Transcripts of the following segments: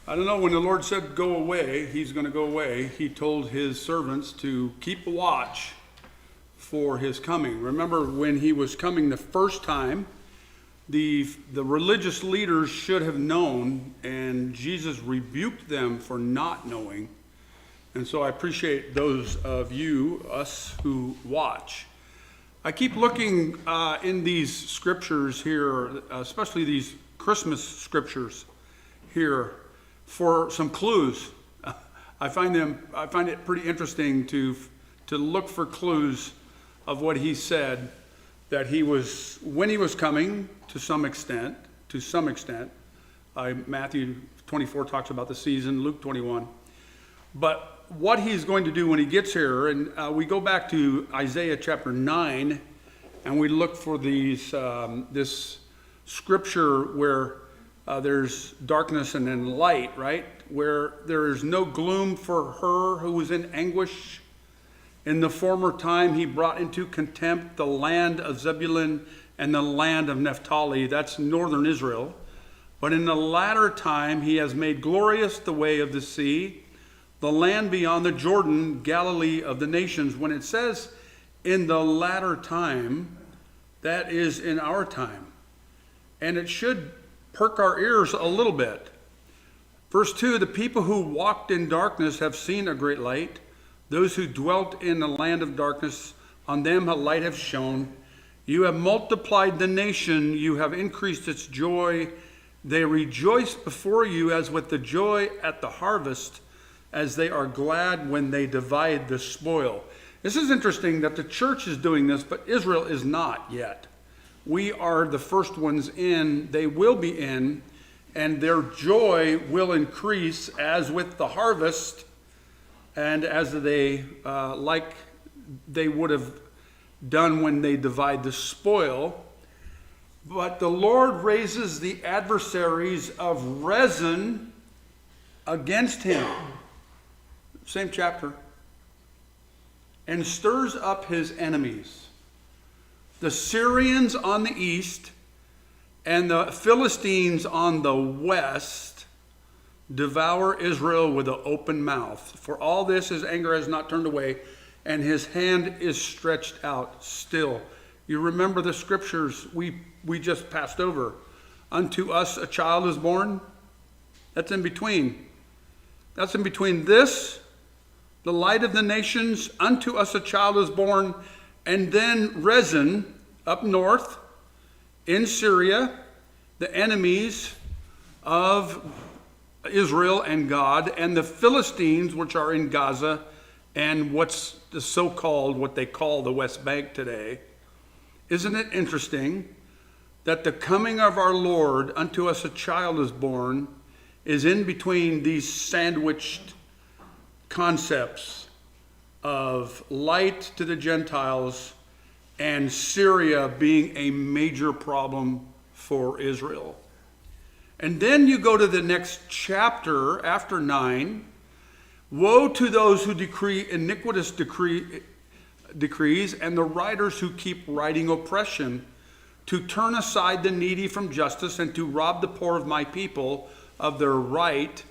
I don't know, when the Lord said go away, he's going to go away. He told his servants to keep watch for his coming. Remember when he was coming the first time, the religious leaders should have known, and Jesus rebuked them for not knowing. And so I appreciate those of you, us who watch. I keep looking in these scriptures here, especially these Christmas scriptures here, for some clues. I find it pretty interesting to look for clues of what he said, that he was, when he was coming, to some extent. Matthew 24 talks about the season, Luke 21. But what he's going to do when he gets here, and we go back to Isaiah chapter 9, and we look for this scripture where there's darkness and then light, right? Where there is no gloom for her who was in anguish. In the former time, he brought into contempt the land of Zebulun and the land of Naphtali. That's northern Israel. But in the latter time, he has made glorious the way of the sea, the land beyond the Jordan, Galilee of the nations. When it says in the latter time, that is in our time. And it should perk our ears a little bit. Verse 2, the people who walked in darkness have seen a great light. Those who dwelt in the land of darkness, on them a light has shone. You have multiplied the nation, you have increased its joy. They rejoice before you as with the joy at the harvest, as they are glad when they divide the spoil. This is interesting that the church is doing this, but Israel is not yet. We are the first ones in, they will be in, and their joy will increase as with the harvest, and as they, like they would have done when they divide the spoil. But the Lord raises the adversaries of Rezin against him. Same chapter. And stirs up his enemies. The Syrians on the east and the Philistines on the west devour Israel with an open mouth. For all this, his anger has not turned away, and his hand is stretched out still. You remember the scriptures we just passed over. Unto us a child is born. That's in between. That's in between this, the light of the nations. Unto us a child is born. And then Rezin, up north, in Syria, the enemies of Israel and God, and the Philistines, which are in Gaza, and what's the so-called, what they call the West Bank today. Isn't it interesting that the coming of our Lord, unto us a child is born, is in between these sandwiched concepts of light to the Gentiles and Syria being a major problem for Israel. And then you go to the next chapter after 9. Woe to those who decree iniquitous decrees and the writers who keep writing oppression, to turn aside the needy from justice and to rob the poor of my people of their right,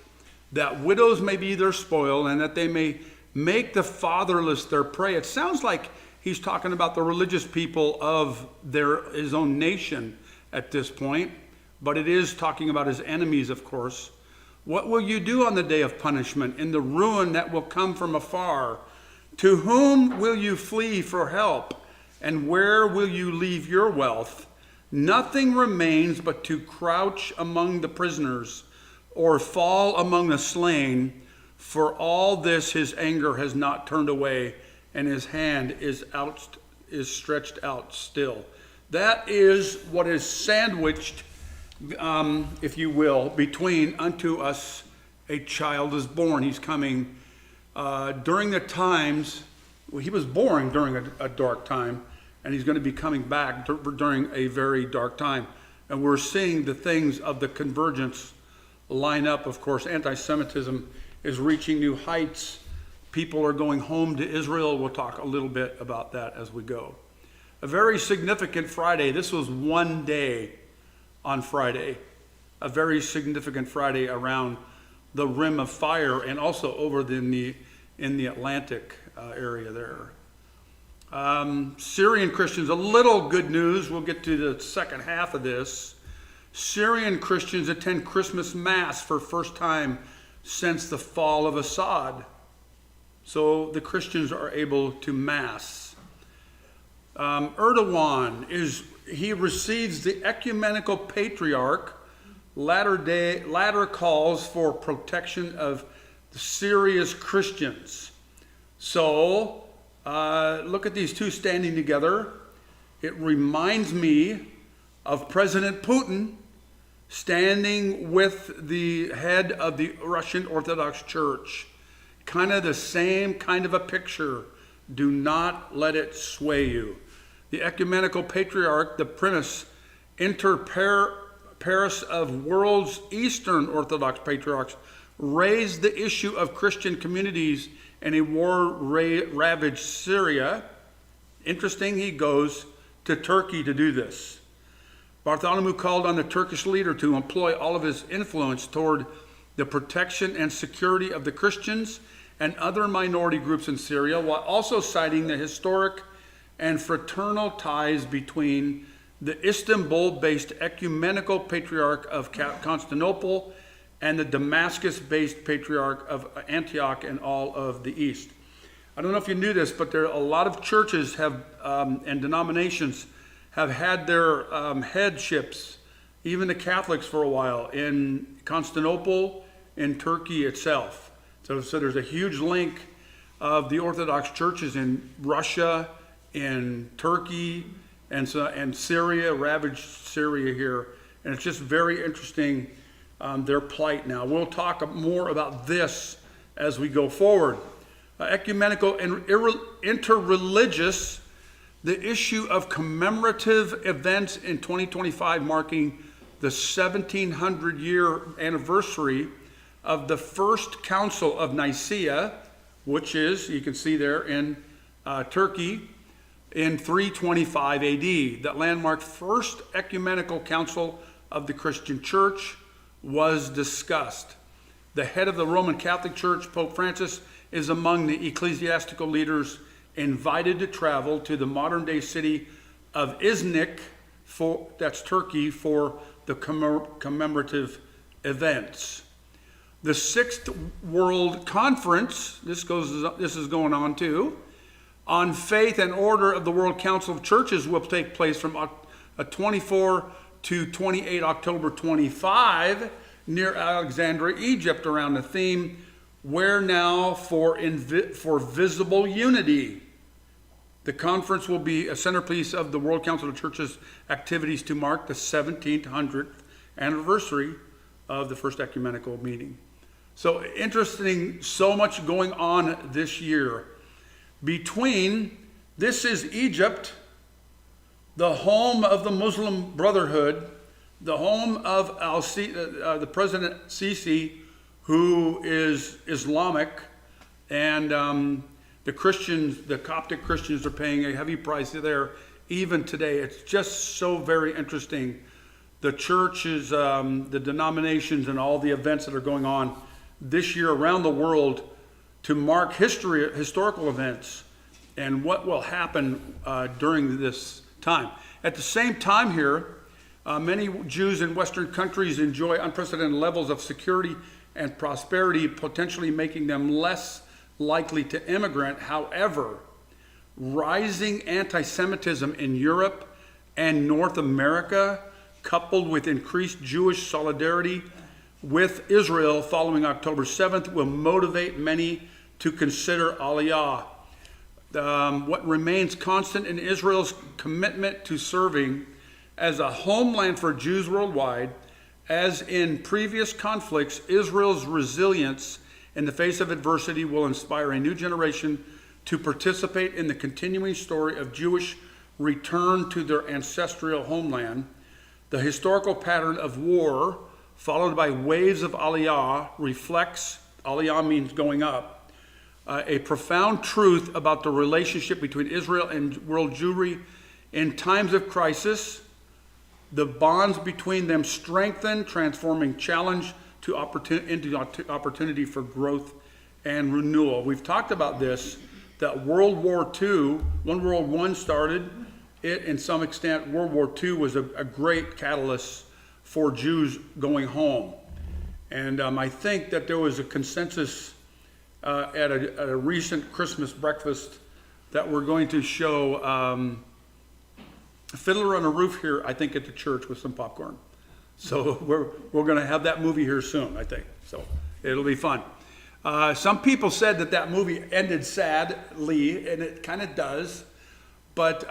that widows may be their spoil and that they may make the fatherless their prey. It sounds like he's talking about the religious people of his own nation at this point, but it is talking about his enemies, of course. What will you do on the day of punishment, in the ruin that will come from afar? To whom will you flee for help, and where will you leave your wealth? Nothing remains but to crouch among the prisoners, or fall among the slain. For all this his anger has not turned away, and his hand is stretched out still. That is what is sandwiched, if you will, between unto us a child is born. He's coming during the times, he was born during a dark time, and he's going to be coming back during a very dark time. And we're seeing the things of the convergence line up. Of course, anti-Semitism is reaching new heights. People are going home to Israel. We'll talk a little bit about that as we go. A very significant Friday. This was one day on Friday. A very significant Friday around the rim of fire, and also over in the Atlantic area there. Syrian Christians, a little good news. We'll get to the second half of this. Syrian Christians attend Christmas Mass for first time since the fall of Assad. So the Christians are able to Mass. Erdogan, he receives the ecumenical patriarch, latter calls for protection of Syria's Christians. So, look at these two standing together. It reminds me of President Putin standing with the head of the Russian Orthodox Church. Kind of the same kind of a picture. Do not let it sway you. The ecumenical patriarch, the primus inter pares of world's Eastern Orthodox patriarchs, raised the issue of Christian communities in a war-ravaged Syria. Interesting, he goes to Turkey to do this. Bartholomew called on the Turkish leader to employ all of his influence toward the protection and security of the Christians and other minority groups in Syria, while also citing the historic and fraternal ties between the Istanbul-based ecumenical patriarch of Constantinople and the Damascus-based patriarch of Antioch and all of the East. I don't know if you knew this, but there are a lot of churches and denominations have had their headships, even the Catholics for a while, in Constantinople, in Turkey itself. So there's a huge link of the Orthodox churches in Russia, in Turkey, and Syria, ravaged Syria here. And it's just very interesting, their plight now. We'll talk more about this as we go forward. Ecumenical and interreligious, the issue of commemorative events in 2025 marking the 1700-year anniversary of the First Council of Nicaea, which is, you can see there in Turkey, in 325 AD. That landmark first ecumenical council of the Christian Church was discussed. The head of the Roman Catholic Church, Pope Francis, is among the ecclesiastical leaders invited to travel to the modern-day city of Iznik, that's Turkey, for the commemorative events. The Sixth World Conference, this is going on too, on Faith and Order of the World Council of Churches will take place from 24 to 28 October 25 near Alexandria, Egypt, around the theme, Where Now for Visible Unity. The conference will be a centerpiece of the World Council of Churches activities to mark the 1700th anniversary of the first ecumenical meeting. So interesting, so much going on this year. This is Egypt, the home of the Muslim Brotherhood, the home of the President Sisi, who is Islamic, and the Christians, the Coptic Christians, are paying a heavy price there even today. It's just so very interesting. The churches, the denominations, and all the events that are going on this year around the world to mark historical events and what will happen during this time. At the same time here, many Jews in Western countries enjoy unprecedented levels of security and prosperity, potentially making them less likely to immigrate. However, rising anti-Semitism in Europe and North America, coupled with increased Jewish solidarity with Israel following October 7th, will motivate many to consider Aliyah. What remains constant in Israel's commitment to serving as a homeland for Jews worldwide, as in previous conflicts, Israel's resilience in the face of adversity will inspire a new generation to participate in the continuing story of Jewish return to their ancestral homeland. The historical pattern of war, followed by waves of Aliyah, reflects, Aliyah means going up, a profound truth about the relationship between Israel and world Jewry. In times of crisis, the bonds between them strengthen, transforming challenge into opportunity for growth and renewal. We've talked about this, that World War II, when World War I started, it, in some extent, World War II was a great catalyst for Jews going home. And I think that there was a consensus at a recent Christmas breakfast that we're going to show Fiddler on a Roof here, I think, at the church with some popcorn. So we're going to have that movie here soon, I think. So it'll be fun. Some people said that movie ended sadly, and it kind of does. But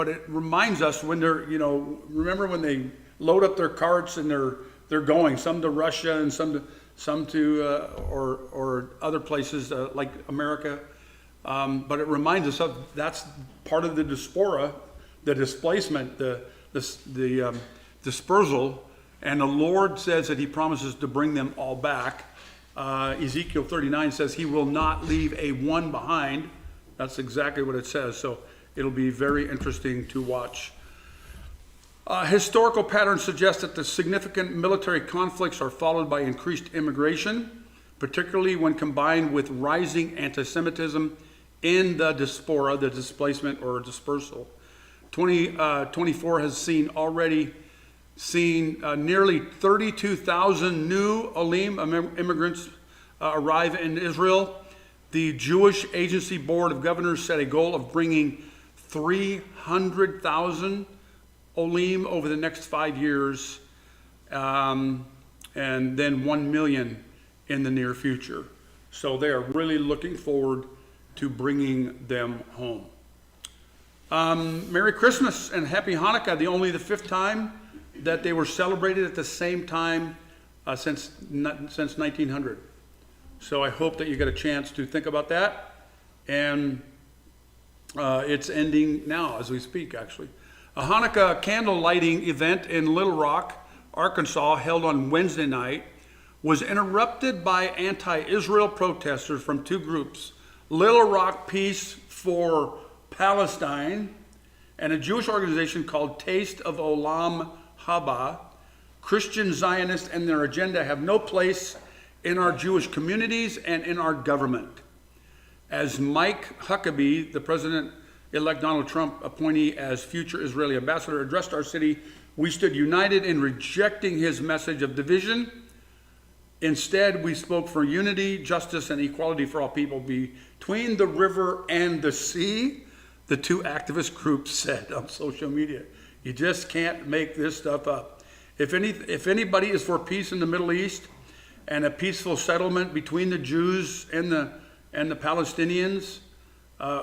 it reminds us when they're, remember when they load up their carts and they're going, some to Russia and some to or other places like America. But it reminds us of that's part of the diaspora, the displacement, the dispersal, and the Lord says that He promises to bring them all back. Ezekiel 39 says He will not leave a one behind. That's exactly what it says. So it'll be very interesting to watch. Historical patterns suggest that the significant military conflicts are followed by increased immigration, particularly when combined with rising anti-Semitism in the diaspora, the displacement or dispersal. 2024 has already seen nearly 32,000 new Olim immigrants arrive in Israel. The Jewish Agency Board of Governors set a goal of bringing 300,000 Olim over the next 5 years, and then 1 million in the near future. So they are really looking forward to bringing them home. Merry Christmas and Happy Hanukkah, only the 5th time that they were celebrated at the same time since 1900. So I hope that you get a chance to think about that. And it's ending now as we speak, actually. A Hanukkah candle lighting event in Little Rock, Arkansas, held on Wednesday night, was interrupted by anti-Israel protesters from two groups, Little Rock Peace for Palestine and a Jewish organization called Taste of Olam Haba. Christian Zionists and their agenda have no place in our Jewish communities and in our government. As Mike Huckabee, the President-elect Donald Trump appointee as future Israeli ambassador, addressed our city, we stood united in rejecting his message of division. Instead, we spoke for unity, justice, and equality for all people between the river and the sea, the two activist groups said on social media. You just can't make this stuff up. If anybody is for peace in the Middle East and a peaceful settlement between the Jews and the Palestinians,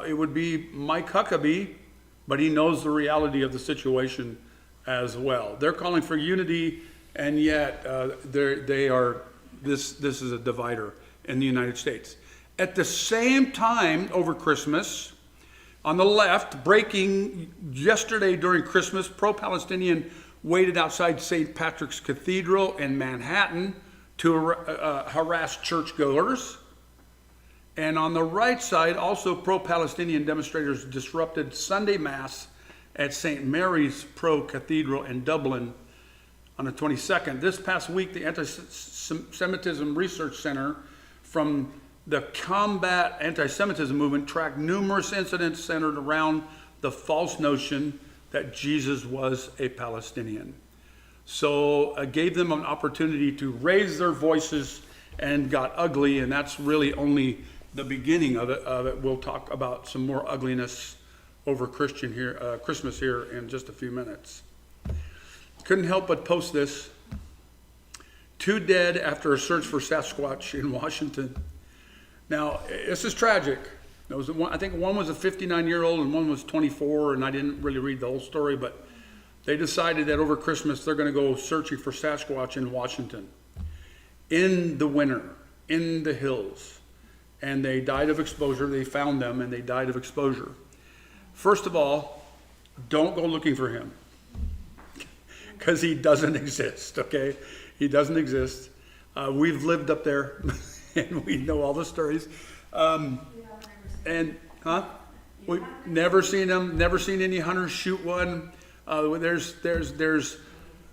it would be Mike Huckabee, but he knows the reality of the situation as well. They're calling for unity, and yet this is a divider in the United States. At the same time, over Christmas, on the left, breaking yesterday during Christmas, pro-Palestinian waited outside St. Patrick's Cathedral in Manhattan to harass churchgoers. And on the right side, also pro-Palestinian demonstrators disrupted Sunday Mass at St. Mary's Pro-Cathedral in Dublin on the 22nd. This past week, the Anti-Semitism Research Center from the Combat Anti-Semitism Movement tracked numerous incidents centered around the false notion that Jesus was a Palestinian. So gave them an opportunity to raise their voices and got ugly, and that's really only the beginning of it. We'll talk about some more ugliness over Christmas here in just a few minutes. Couldn't help but post this. 2 dead after a search for Sasquatch in Washington. Now, this is tragic. I think one was a 59-year-old and one was 24, and I didn't really read the whole story, but they decided that over Christmas they're going to go searching for Sasquatch in Washington in the winter, in the hills. And they died of exposure. They found them and they died of exposure. First of all, don't go looking for him because he doesn't exist, okay? He doesn't exist. We've lived up there and we know all the stories. We've never seen him, never seen any hunters shoot one. There's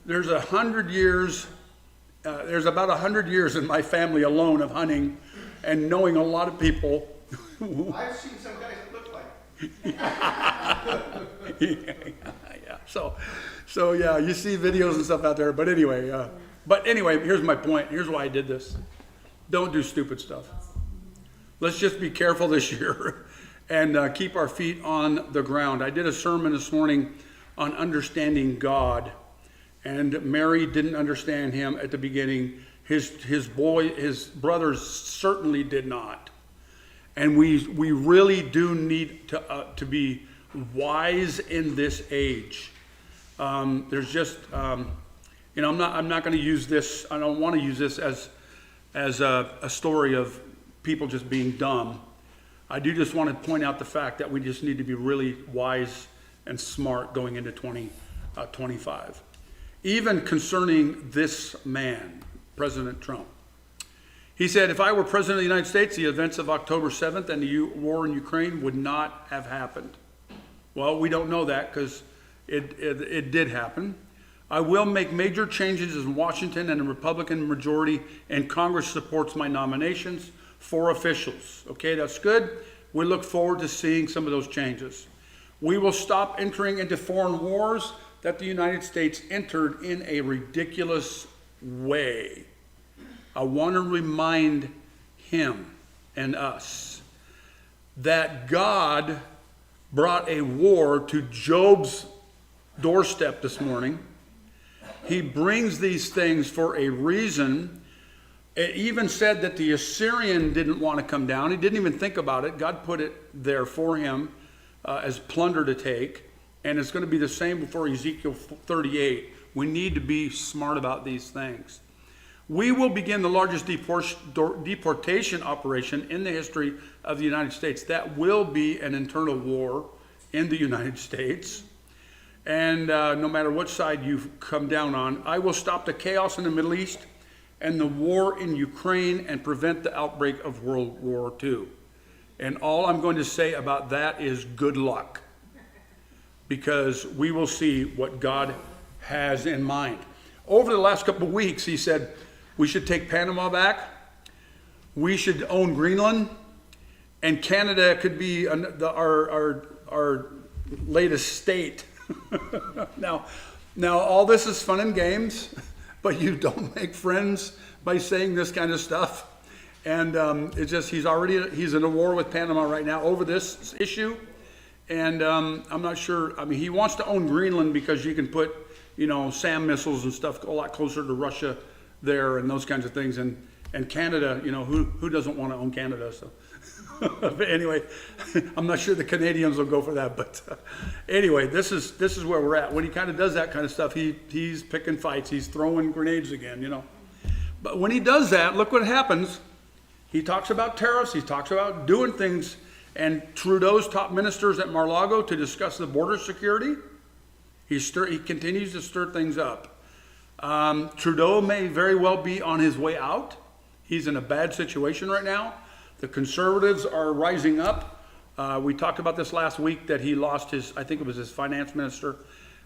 100 years there's about 100 years in my family alone of hunting and knowing a lot of people. I've seen some guys that look like Yeah. So yeah, you see videos and stuff out there. But anyway, here's my point. Here's why I did this. Don't do stupid stuff. Let's just be careful this year and keep our feet on the ground. I did a sermon this morning on understanding God, and Mary didn't understand him at the beginning. His brothers certainly did not. And we really do need to be wise in this age. There's just, I'm not going to use this. I don't want to use this as a story of people just being dumb. I do just want to point out the fact that we just need to be really wise and smart going into 2025. Even concerning this man, President Trump. He said, if I were president of the United States, the events of October 7th and the war in Ukraine would not have happened. Well, we don't know that because it did happen. I will make major changes in Washington, and the Republican majority in Congress supports my nominations for officials. Okay, that's good. We look forward to seeing some of those changes. We will stop entering into foreign wars that the United States entered in a ridiculous way. I want to remind him and us that God brought a war to Job's doorstep this morning. He brings these things for a reason. It even said that the Assyrian didn't want to come down. He didn't even think about it. God put it there for him as plunder to take. And it's going to be the same before Ezekiel 38. We need to be smart about these things. We will begin the largest deportation operation in the history of the United States. That will be an internal war in the United States. And no matter what side you come down on, I will stop the chaos in the Middle East and the war in Ukraine and prevent the outbreak of World War II. And all I'm going to say about that is good luck, because we will see what God has in mind. Over the last couple of weeks, he said, we should take Panama back, we should own Greenland, and Canada could be our latest state. Now, all this is fun and games, but you don't make friends by saying this kind of stuff. And it's just, he's in a war with Panama right now over this issue. And I'm not sure, I mean, he wants to own Greenland because you can put, SAM missiles and stuff a lot closer to Russia there and those kinds of things. And Canada, who doesn't want to own Canada? So but anyway, I'm not sure the Canadians will go for that. But anyway, this is where we're at. When he kind of does that kind of stuff, he's picking fights. He's throwing grenades again, But when he does that, look what happens. He talks about tariffs. He talks about doing things. And Trudeau's top ministers at Mar-a-Lago to discuss the border security. He continues to stir things up. Trudeau may very well be on his way out. He's in a bad situation right now. The Conservatives are rising up. We talked about this last week that he lost his finance minister,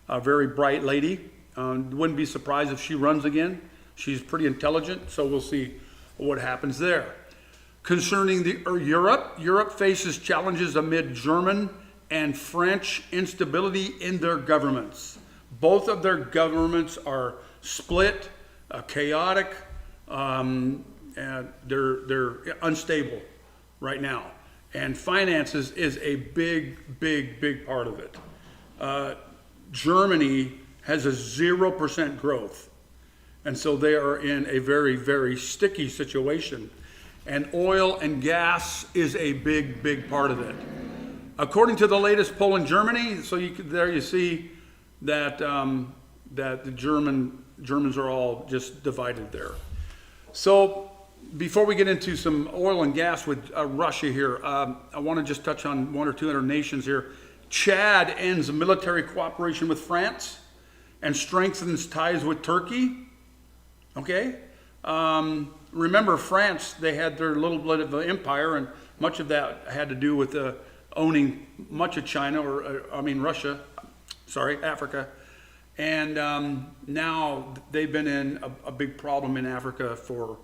a very bright lady. Wouldn't be surprised if she runs again. She's pretty intelligent, so we'll see what happens there. Concerning Europe faces challenges amid German and French instability in their governments. Both of their governments are split, chaotic, and they're unstable right now. And finances is a big part of it. Germany has a 0% growth. And so they are in a very sticky situation. And oil and gas is a big part of it. According to the latest poll in Germany, so you see that the Germans are all just divided there. So before we get into some oil and gas with Russia here, I want to just touch on one or two other nations here. Chad ends military cooperation with France and strengthens ties with Turkey. Okay? Remember, France, they had their little bit of an empire, and much of that had to do with owning much of China, Africa. And now they've been in a big problem in Africa for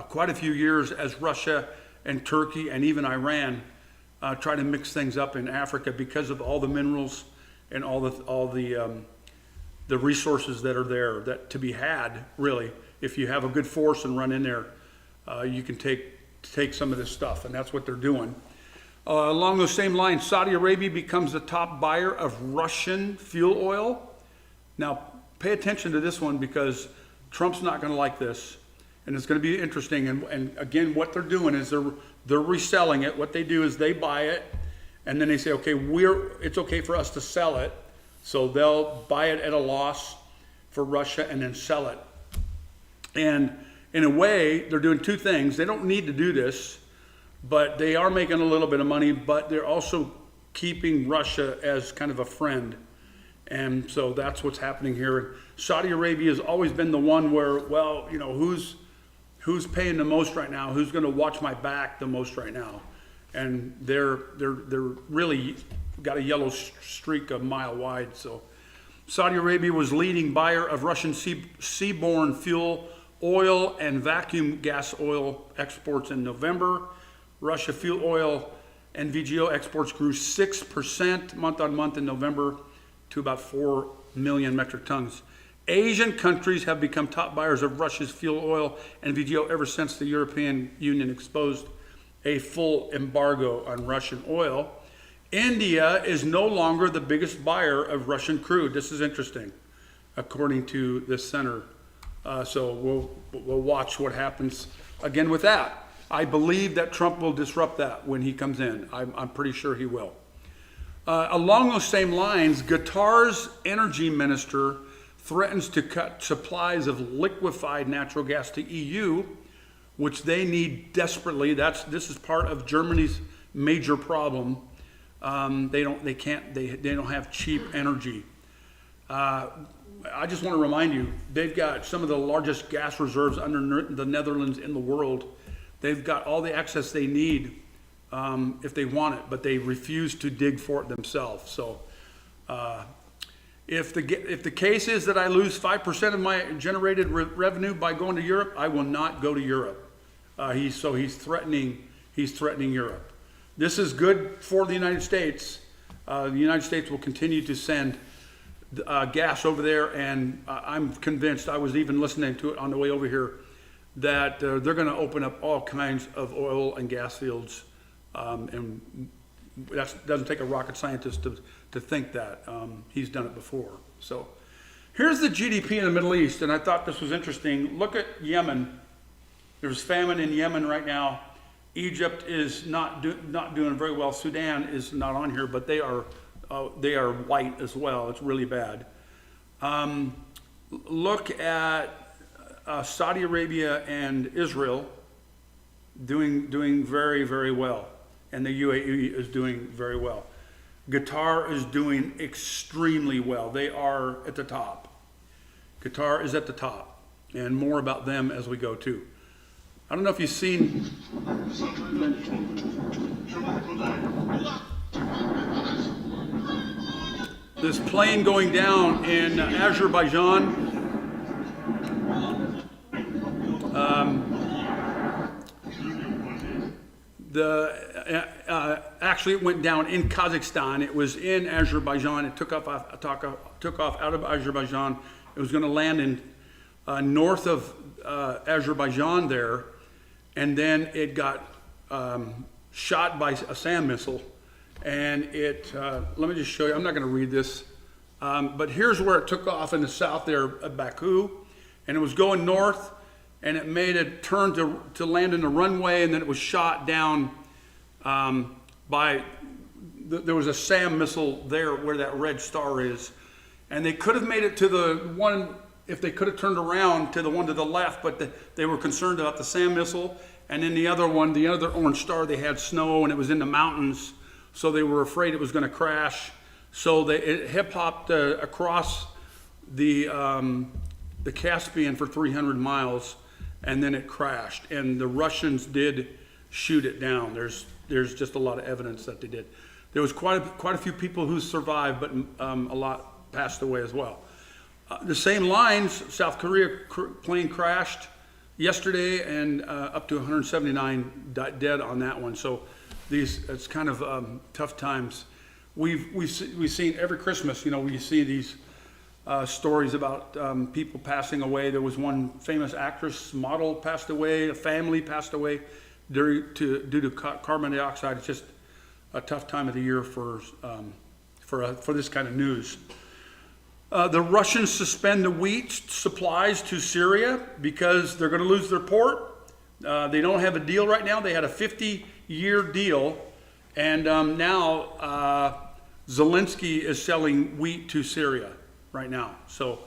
quite a few years as Russia and Turkey and even Iran try to mix things up in Africa because of all the minerals and all the resources that are there that to be had. Really, if you have a good force and run in there, you can take some of this stuff, and that's what they're doing. Along those same lines, Saudi Arabia becomes the top buyer of Russian fuel oil. Now, pay attention to this one because Trump's not going to like this, and it's going to be interesting. And again, what they're doing is they're reselling it. What they do is they buy it, and then they say, okay, it's okay for us to sell it. So they'll buy it at a loss for Russia and then sell it. And in a way, they're doing two things. They don't need to do this, but they are making a little bit of money, but they're also keeping Russia as kind of a friend. And so that's what's happening here. Saudi Arabia has always been the one where, well, you know, who's paying the most right now? Who's going to watch my back the most right now? And they're really got a yellow streak a mile wide. So Saudi Arabia was leading buyer of Russian seaborne fuel, oil, and vacuum gas oil exports in November. Russia fuel oil and VGO exports grew 6% month on month in November to about 4 million metric tons. Asian countries have become top buyers of Russia's fuel oil and VGO ever since the European Union exposed a full embargo on Russian oil. India is no longer the biggest buyer of Russian crude. This is interesting, according to this center. So we'll watch what happens again with that. I believe that Trump will disrupt that when he comes in. I'm pretty sure he will. Along those same lines, Qatar's energy minister threatens to cut supplies of liquefied natural gas to EU, which they need desperately. This is part of Germany's major problem. They don't have cheap energy. I just want to remind you, they've got some of the largest gas reserves under the Netherlands in the world. They've got all the access they need if they want it, but they refuse to dig for it themselves. So if the case is that I lose 5% of my generated revenue by going to Europe, I will not go to Europe. He's threatening Europe. This is good for the United States. The United States will continue to send gas over there, and I'm convinced, I was even listening to it on the way over here, that they're going to open up all kinds of oil and gas fields. And that doesn't take a rocket scientist to think that. He's done it before. So here's the GDP in the Middle East, and I thought this was interesting. Look at Yemen. There's famine in Yemen right now. Egypt is not doing very well. Sudan is not on here, but they are white as well. It's really bad. Look at Saudi Arabia and Israel doing very, very well, and the UAE is doing very well. Qatar is doing extremely well. They are at the top. Qatar is at the top, and more about them as we go too. I don't know if you've seen this plane going down in Azerbaijan. Actually, it went down in Kazakhstan. It was in Azerbaijan. It took off out of Azerbaijan. It was going to land in north of Azerbaijan there, and then it got shot by a SAM missile. And let me just show you. I'm not going to read this, but here's where it took off in the south there at Baku, and it was going north, and it made a turn to land in the runway, and then it was shot down there was a SAM missile there where that red star is, and they could have made it to the one, if they could have turned around to the one to the left, but they were concerned about the SAM missile, and then the other one, the other orange star, they had snow, and it was in the mountains, so they were afraid it was going to crash. So it hip-hopped across the Caspian for 300 miles, and then it crashed. And the Russians did shoot it down. There's just a lot of evidence that they did. There was quite a few people who survived, but a lot passed away as well. The same lines, South Korea plane crashed yesterday, and up to 179 dead on that one. So it's kind of tough times. We've seen every Christmas, we see these stories about people passing away. There was one famous actress, model passed away, a family passed away due to carbon dioxide. It's just a tough time of the year for this kind of news. The Russians suspend the wheat supplies to Syria because they're going to lose their port. They don't have a deal right now. They had a 50-year deal, and now Zelensky is selling wheat to Syria right now. So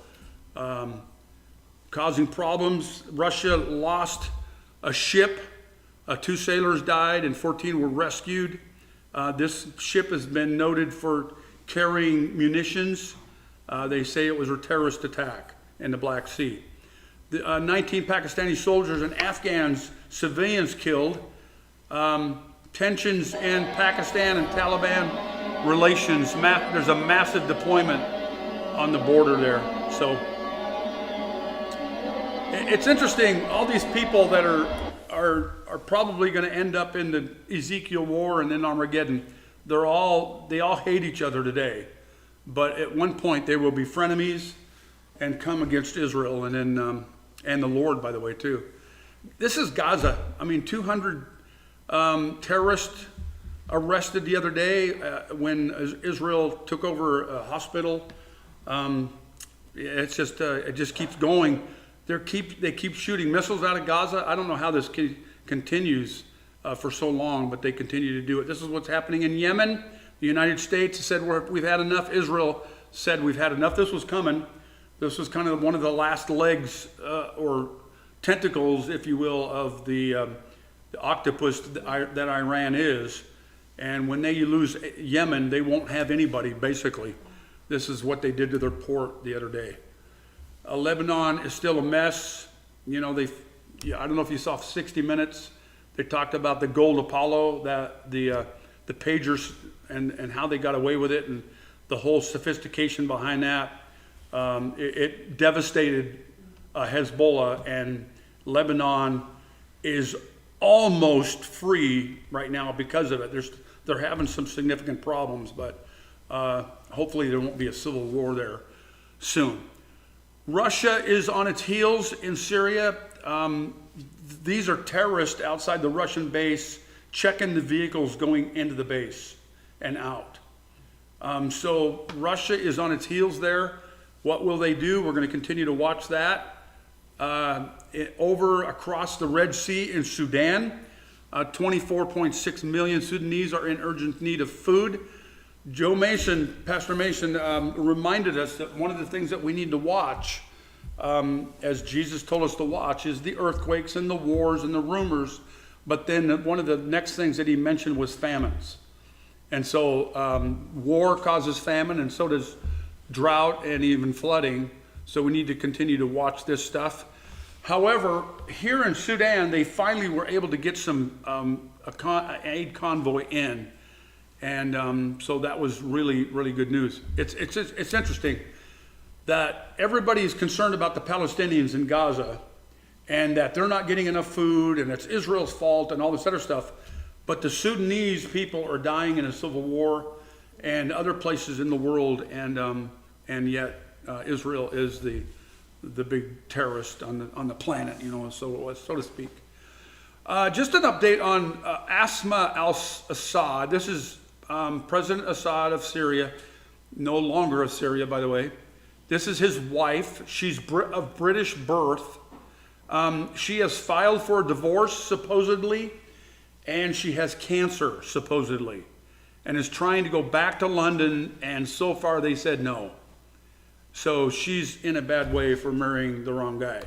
causing problems. Russia lost a ship. 2 sailors died and 14 were rescued. This ship has been noted for carrying munitions. They say it was a terrorist attack in the Black Sea. 19 Pakistani soldiers and Afghans, civilians killed. Tensions in Pakistan and Taliban relations. There's a massive deployment on the border there. So it's interesting. All these people that are probably going to end up in the Ezekiel War and then Armageddon. They all hate each other today. But at one point they will be frenemies and come against Israel and the Lord, by the way, too. This is Gaza. 200 terrorists arrested the other day when Israel took over a hospital. It just keeps going. They keep shooting missiles out of Gaza. I don't know how this continues for so long, but they continue to do it. This is what's happening in Yemen. The United States said we've had enough. Israel said we've had enough. This was coming. This was kind of one of the last legs or tentacles, if you will, of the octopus that Iran is. And when they lose Yemen, they won't have anybody, basically. This is what they did to their port the other day. Lebanon is still a mess. I don't know if you saw 60 Minutes. They talked about the gold Apollo, that the pagers and how they got away with it, and the whole sophistication behind that. It devastated Hezbollah, and Lebanon is almost free right now because of it. They're having some significant problems, but hopefully there won't be a civil war there soon. Russia is on its heels in Syria. These are terrorists outside the Russian base checking the vehicles going into the base and out. So Russia is on its heels there. What will they do? We're going to continue to watch that. Over across the Red Sea in Sudan, 24.6 million Sudanese are in urgent need of food. Pastor Mason reminded us that one of the things that we need to watch, as Jesus told us to watch, is the earthquakes and the wars and the rumors. But then one of the next things that he mentioned was famines. And so war causes famine, and so does drought and even flooding. So we need to continue to watch this stuff. However, here in Sudan, they finally were able to get some aid convoy in. And so that was really, really good news. It's interesting that everybody is concerned about the Palestinians in Gaza and that they're not getting enough food and it's Israel's fault and all this other stuff. But the Sudanese people are dying in a civil war and other places in the world, and yet Israel is the big terrorist on the planet, so to speak. Just an update on Asma al-Assad. This is President Assad of Syria, no longer of Syria, by the way. This is his wife. She's of British birth. She has filed for a divorce, supposedly, and she has cancer, supposedly, and is trying to go back to London, and so far they said no. So she's in a bad way for marrying the wrong guy.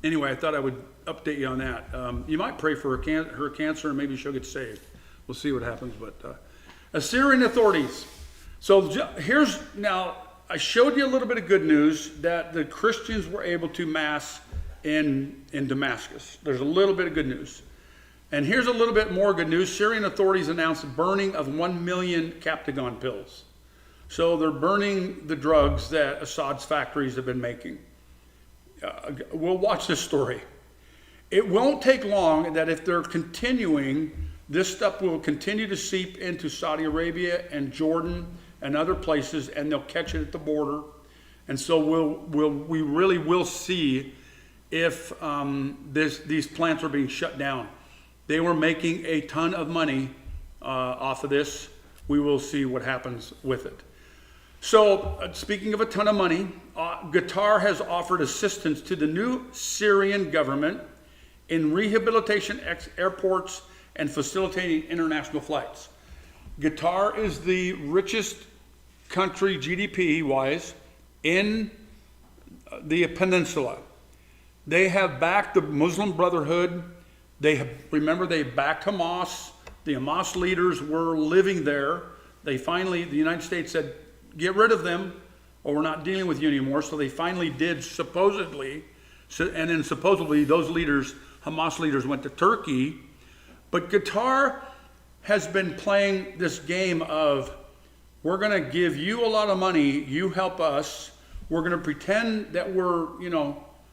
Anyway, I thought I would update you on that. You might pray for her cancer, and maybe she'll get saved. We'll see what happens. But Assyrian authorities. So here's now, I showed you a little bit of good news that the Christians were able to mass in Damascus. There's a little bit of good news. And here's a little bit more good news. Syrian authorities announced the burning of 1 million Captagon pills. So they're burning the drugs that Assad's factories have been making. We'll watch this story. It won't take long that if they're continuing, this stuff will continue to seep into Saudi Arabia and Jordan and other places, and they'll catch it at the border. And so we really will see if these plants are being shut down. They were making a ton of money off of this. We will see what happens with it. So, speaking of a ton of money, Qatar has offered assistance to the new Syrian government in rehabilitation airports and facilitating international flights. Qatar is the richest country GDP-wise in the peninsula. They have backed the Muslim Brotherhood. Remember, they backed Hamas. The Hamas leaders were living there. The United States said, get rid of them or we're not dealing with you anymore. So they finally did, supposedly. And then supposedly those leaders, Hamas leaders, went to Turkey. But Qatar has been playing this game of, we're going to give you a lot of money, you help us. We're going to pretend that we're,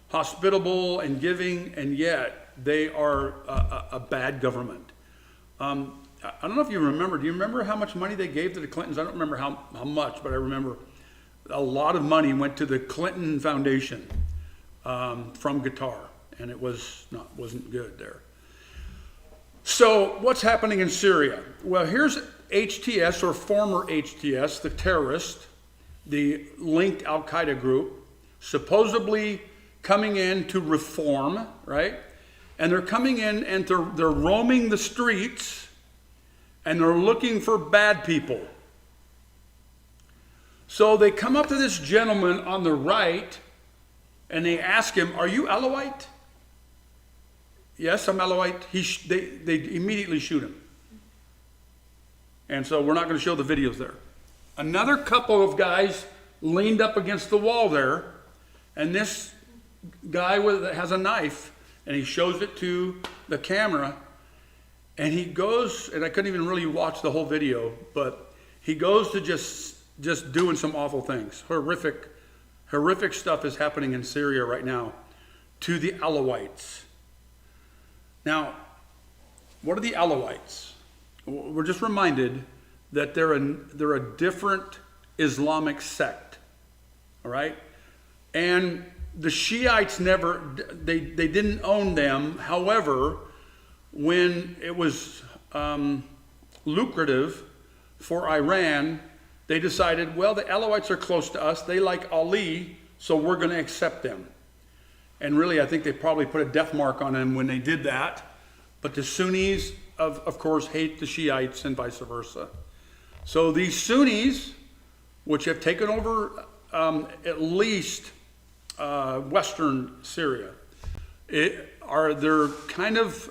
hospitable and giving, and yet they are a bad government. I don't know if you remember. Do you remember how much money they gave to the Clintons? I don't remember how much, but I remember a lot of money went to the Clinton Foundation from Qatar, and it wasn't good there. So what's happening in Syria? Well, here's HTS, or former HTS, the terrorist, the linked Al-Qaeda group, supposedly coming in to reform, right? And they're coming in and they're roaming the streets and they're looking for bad people. So they come up to this gentleman on the right and they ask him, are you Alawite? Yes, I'm Alawite. They immediately shoot him. And so we're not going to show the videos there. Another couple of guys leaned up against the wall there, and this guy has a knife, and he shows it to the camera, and he goes, and I couldn't even really watch the whole video, but he goes to just doing some awful things. Horrific stuff is happening in Syria right now to the Alawites. Now, what are the Alawites? We're just reminded that they're a different Islamic sect, all right? And the Shiites they didn't own them. However, when it was lucrative for Iran, they decided, well, the Alawites are close to us. They like Ali, so we're going to accept them. And really, I think they probably put a death mark on them when they did that. But the Sunnis, of course, hate the Shiites and vice versa. So these Sunnis, which have taken over at least western Syria, they're kind of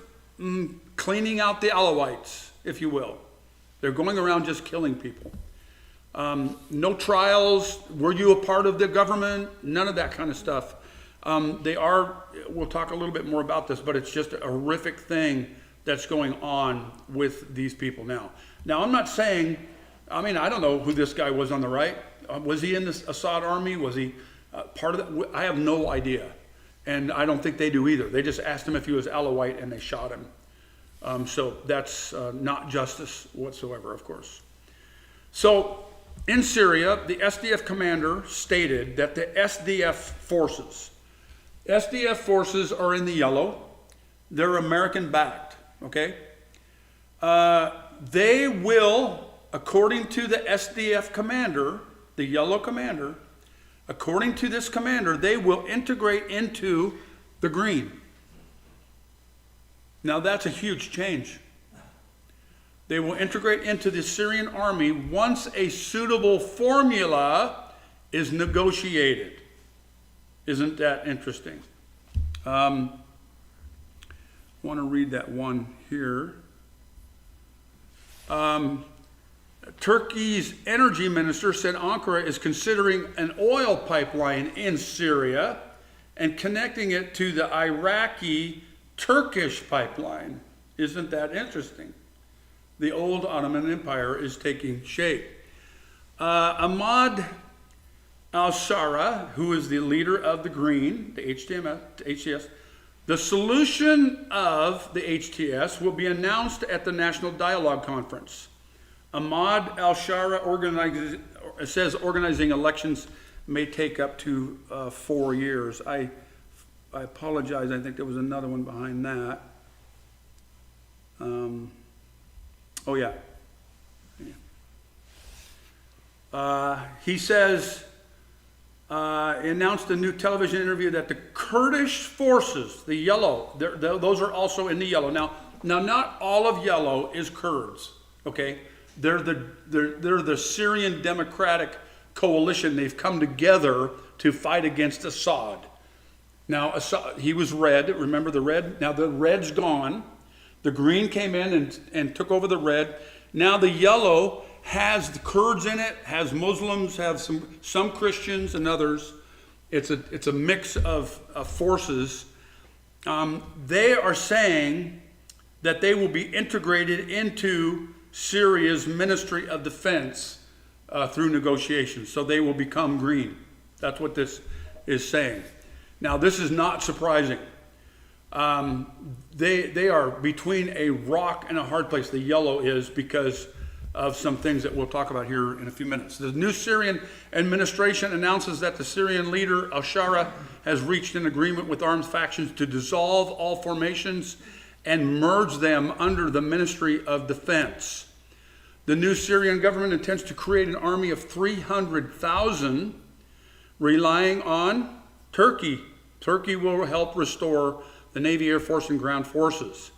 cleaning out the Alawites, if you will. They're going around just killing people. No trials. Were you a part of the government? None of that kind of stuff. We'll talk a little bit more about this, but it's just a horrific thing that's going on with these people now. Now, I'm not saying, I don't know who this guy was on the right. Was he in the Assad army? Was he part of that? I have no idea. And I don't think they do either. They just asked him if he was Alawite and they shot him. So that's not justice whatsoever, of course. So in Syria, the SDF commander stated that the SDF forces are in the yellow. They're American backed, okay? They will, according to the SDF commander, the yellow commander, according to this commander, they will integrate into the green. Now that's a huge change. They will integrate into the Syrian army once a suitable formula is negotiated. Isn't that interesting? I want to read that one here. Turkey's energy minister said Ankara is considering an oil pipeline in Syria and connecting it to the Iraqi-Turkish pipeline. Isn't that interesting? The old Ottoman Empire is taking shape. Ahmad al-Shara, who is the leader of the Green, the HTS, the solution of the HTS will be announced at the National Dialogue Conference. Ahmad al-Shara says organizing elections may take up to 4 years. I apologize, I think there was another one behind that. Oh yeah. He says, he announced a new television interview that the Kurdish forces, the yellow, those are also in the yellow. Now not all of yellow is Kurds, okay? They're the Syrian Democratic Coalition. They've come together to fight against Assad. Now, Assad, he was red. Remember the red? Now the red's gone. The green came in and took over the red. Now the yellow has the Kurds in it, has Muslims, has some Christians and others. It's a mix of forces. They are saying that they will be integrated into Syria's Ministry of Defense through negotiations. So they will become green. That's what this is saying. Now this is not surprising. They are between a rock and a hard place. The yellow is because of some things that we'll talk about here in a few minutes. The new Syrian administration announces that the Syrian leader al-Shara has reached an agreement with armed factions to dissolve all formations and merge them under the Ministry of Defense. The new Syrian government intends to create an army of 300,000 relying on Turkey. Turkey will help restore the Navy, Air Force, and ground forces.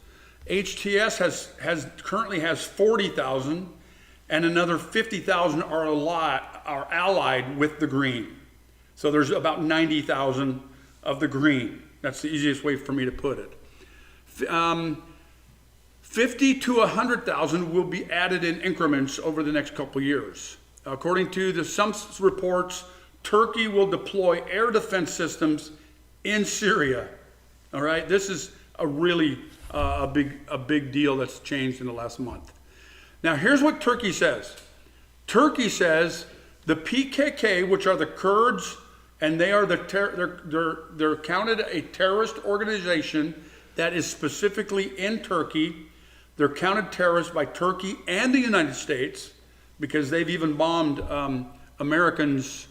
HTS currently has 40,000, and another 50,000 are allied with the green. So there's about 90,000 of the green. That's the easiest way for me to put it. 50 to 100,000 will be added in increments over the next couple years. According to some reports, Turkey will deploy air defense systems in Syria. All right, this is a really a big deal that's changed in the last month. Now here's what Turkey says. Turkey says the PKK, which are the Kurds, and they are they're counted a terrorist organization that is specifically in Turkey. They're counted terrorists by Turkey and the United States because they've even bombed Americans.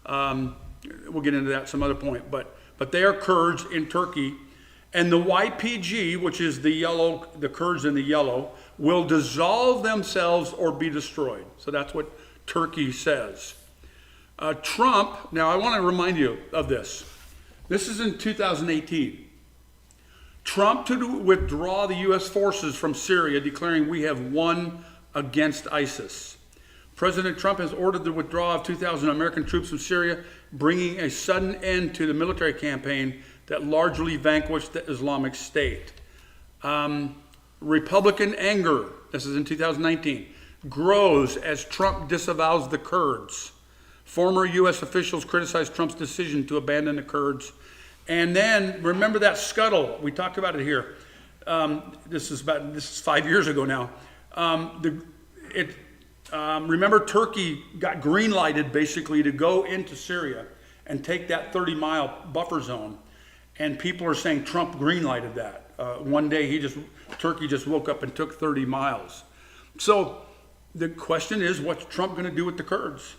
We'll get into that some other point, but they are Kurds in Turkey. And the YPG, which is the yellow, the Kurds in the yellow, will dissolve themselves or be destroyed. So that's what Turkey says. Trump, now I want to remind you of this. This is in 2018. Trump to withdraw the U.S. forces from Syria, declaring we have won against ISIS. President Trump has ordered the withdrawal of 2,000 American troops from Syria, bringing a sudden end to the military campaign that largely vanquished the Islamic State. Republican anger, this is in 2019, grows as Trump disavows the Kurds. Former U.S. officials criticized Trump's decision to abandon the Kurds. And then, remember that scuttle, we talked about it here. This is 5 years ago now. Remember Turkey got green lighted basically to go into Syria and take that 30-mile buffer zone. And people are saying Trump green lighted that. One day Turkey just woke up and took 30 miles. So the question is, what's Trump going to do with the Kurds?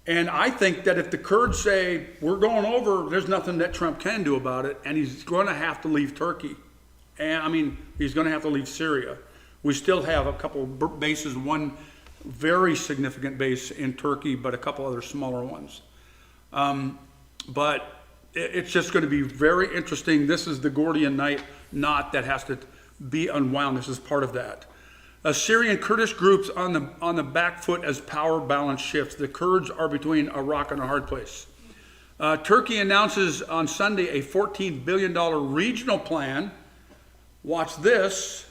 And I think that if the Kurds say, we're going over, there's nothing that Trump can do about it, and he's going to have to leave Turkey. And he's going to have to leave Syria. We still have a couple bases, one very significant base in Turkey, but a couple other smaller ones. But it's just going to be very interesting. This is the Gordian knot that has to be unwound. This is part of that. Syrian Kurdish groups on the back foot as power balance shifts. The Kurds are between a rock and a hard place. Turkey announces on Sunday a $14 billion regional plan, watch this,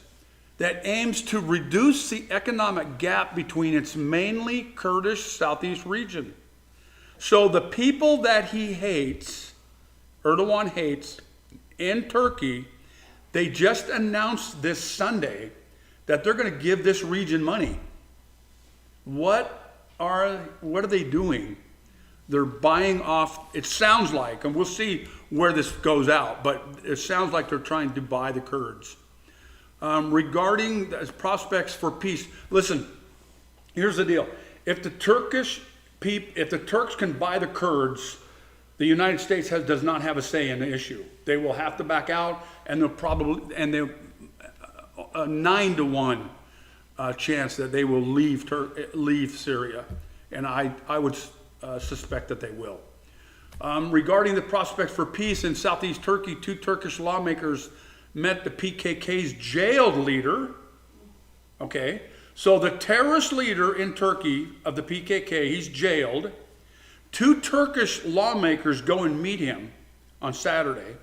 that aims to reduce the economic gap between its mainly Kurdish southeast region. So the people that he hates, Erdogan hates, in Turkey, they just announced this Sunday that they're going to give this region money. What what are they doing? They're buying off, it sounds like, and we'll see where this goes out, but it sounds like they're trying to buy the Kurds. Regarding the prospects for peace, listen, here's the deal. If the Turks can buy the Kurds, the United States does not have a say in the issue. They will have to back out, and they'll probably, and they're a 9-to-1 chance that they will leave Syria, and I would suspect that they will. Regarding the prospects for peace in southeast Turkey, 2 Turkish lawmakers met the PKK's jailed leader. Okay, so the terrorist leader in Turkey of the PKK, he's jailed. 2 Turkish lawmakers go and meet him on Saturday.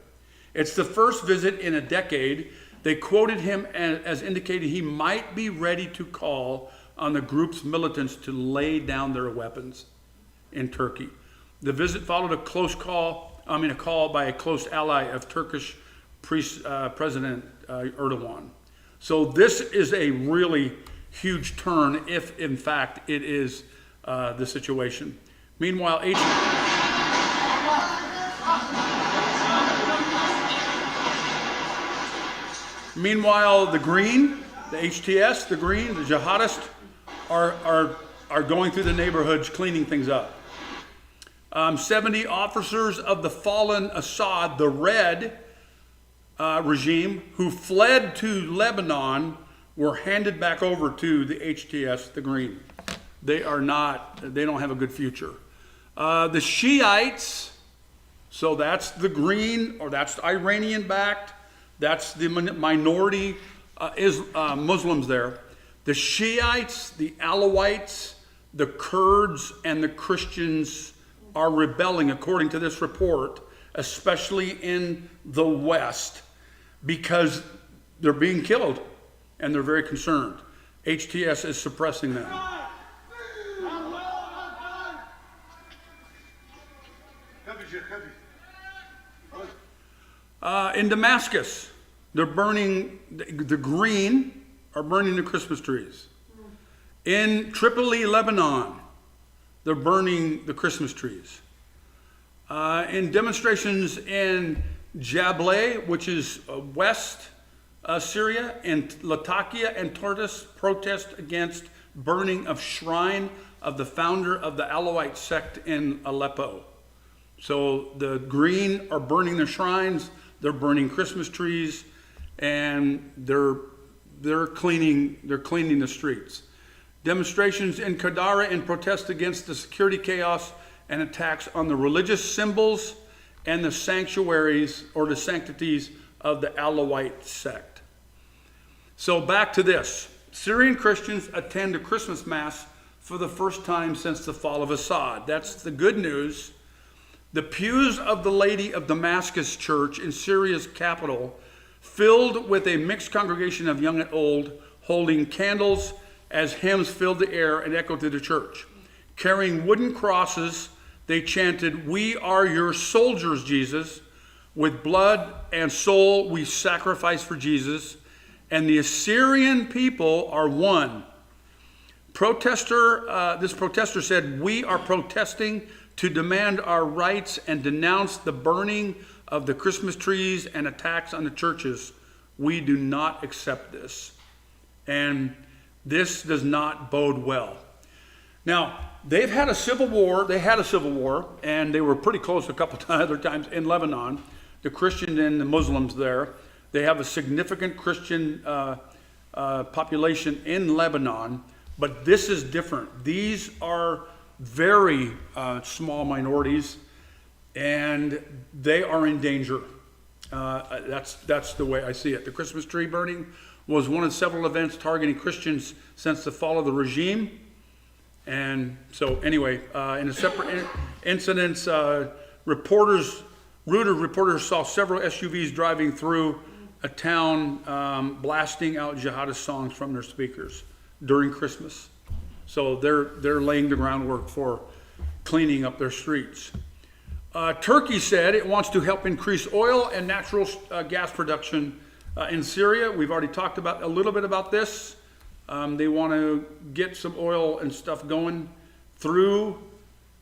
It's the first visit in a decade. They quoted him as indicating he might be ready to call on the group's militants to lay down their weapons in Turkey. The visit followed a call by a close ally of Turkish President Erdogan. So this is a really huge turn if, in fact, it is the situation. Meanwhile, the Green, the HTS, the Green, the jihadists are going through the neighborhoods cleaning things up. 70 officers of the fallen Assad, the Red regime, who fled to Lebanon, were handed back over to the HTS, the Green. They don't have a good future. The Shiites, so that's the Green, or that's Iranian-backed, that's the minority Muslims there. The Shiites, the Alawites, the Kurds, and the Christians are rebelling, according to this report, especially in the West, because they're being killed, and they're very concerned. HTS is suppressing them. In Damascus, they're burning, the Green are burning the Christmas trees. In Tripoli, Lebanon, they're burning the Christmas trees. In demonstrations in Jableh, which is west Syria, and Latakia and Tartus, protest against burning of shrine of the founder of the Alawite sect in Aleppo. So the Green are burning their shrines, they're burning Christmas trees, and they're cleaning the streets. Demonstrations in Qadara in protest against the security chaos and attacks on the religious symbols and the sanctuaries or the sanctities of the Alawite sect. So back to this. Syrian Christians attend a Christmas Mass for the first time since the fall of Assad. That's the good news. The pews of the Lady of Damascus Church in Syria's capital, filled with a mixed congregation of young and old, holding candles as hymns filled the air and echoed through the church. Carrying wooden crosses, they chanted, "We are your soldiers, Jesus. With blood and soul we sacrifice for Jesus, and the Assyrian people are one." This protester said, "We are protesting to demand our rights and denounce the burning of the Christmas trees and attacks on the churches. We do not accept this." And this does not bode well. Now, they had a civil war, and they were pretty close a couple other times in Lebanon, the Christians and the Muslims there. They have a significant Christian population in Lebanon, but this is different. These are very small minorities, and they are in danger. That's the way I see it. The Christmas tree burning was one of several events targeting Christians since the fall of the regime. And so anyway, in a separate incidents, reporters saw several SUVs driving through a town blasting out jihadist songs from their speakers during Christmas. So they're laying the groundwork for cleaning up their streets. Turkey said it wants to help increase oil and natural gas production in Syria. We've already talked a little bit about this. They want to get some oil and stuff going through